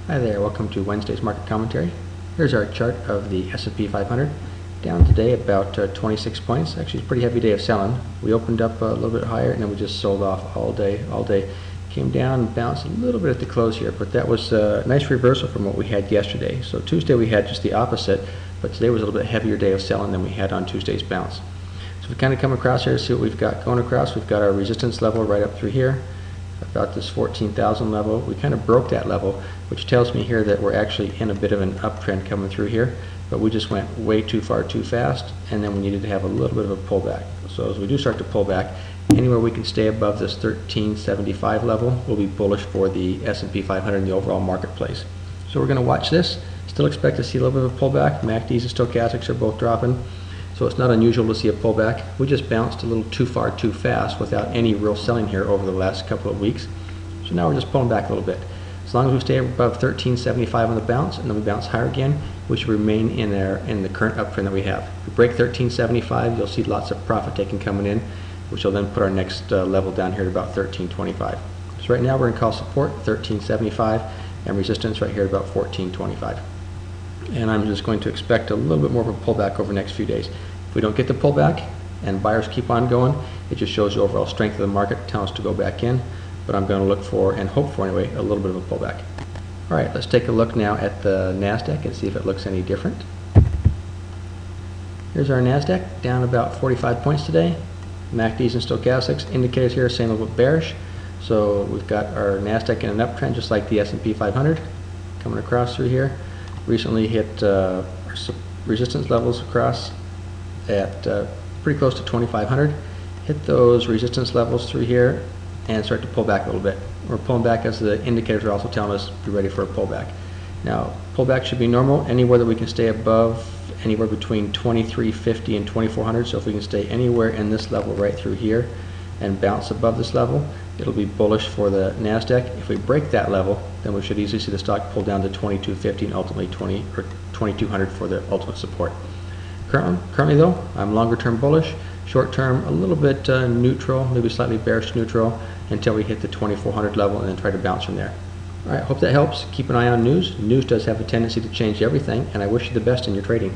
Hi there, welcome to Wednesday's market commentary. Here's our chart of the S&P 500. Down today about 26 points. Actually, it's a pretty heavy day of selling. We opened up a little bit higher and then we just sold off all day. Came down and bounced a little bit at the close here, but that was a nice reversal from what we had yesterday. So Tuesday we had just the opposite, but today was a little bit heavier day of selling than we had on Tuesday's bounce. So we kind of come across here to see what we've got going across. We've got our resistance level right up through here, about this 14,000 level. We kind of broke that level, which tells me here that we're actually in a bit of an uptrend coming through here, but we just went way too far too fast, and then we needed to have a little bit of a pullback. So as we do start to pull back, anywhere we can stay above this 1375 level will be bullish for the S&P 500 and the overall marketplace. So we're going to watch this. Still expect to see a little bit of a pullback. MACDs and stochastics are both dropping, so it's not unusual to see a pullback. We just bounced a little too far too fast without any real selling here over the last couple of weeks. So now we're just pulling back a little bit. As long as we stay above 1375 on the bounce and then we bounce higher again, we should remain in the current uptrend that we have. If we break 1375, you'll see lots of profit taking coming in, which will then put our next level down here at about 1325. So right now we're going to call support 1375 and resistance right here at about 1425. And I'm just going to expect a little bit more of a pullback over the next few days. If we don't get the pullback and buyers keep on going, it just shows the overall strength of the market, telling us to go back in. But I'm going to look for, and hope for anyway, a little bit of a pullback. All right, let's take a look now at the NASDAQ and see if it looks any different. Here's our NASDAQ, down about 45 points today. MACDs and stochastics indicators here saying a little bit bearish. So we've got our NASDAQ in an uptrend just like the S&P 500 coming across through here. Recently hit our resistance levels across at pretty close to 2500. Hit those resistance levels through here and start to pull back a little bit. We're pulling back as the indicators are also telling us be ready for a pullback. Now, pullback should be normal anywhere that we can stay above, anywhere between 2350 and 2400. So if we can stay anywhere in this level right through here and bounce above this level, it'll be bullish for the NASDAQ. If we break that level, then we should easily see the stock pull down to 2250 and ultimately 2200 for the ultimate support. Currently though, I'm longer term bullish. Short term, a little bit neutral, maybe slightly bearish neutral, until we hit the 2400 level and then try to bounce from there. All right, hope that helps. Keep an eye on news. News does have a tendency to change everything, and I wish you the best in your trading.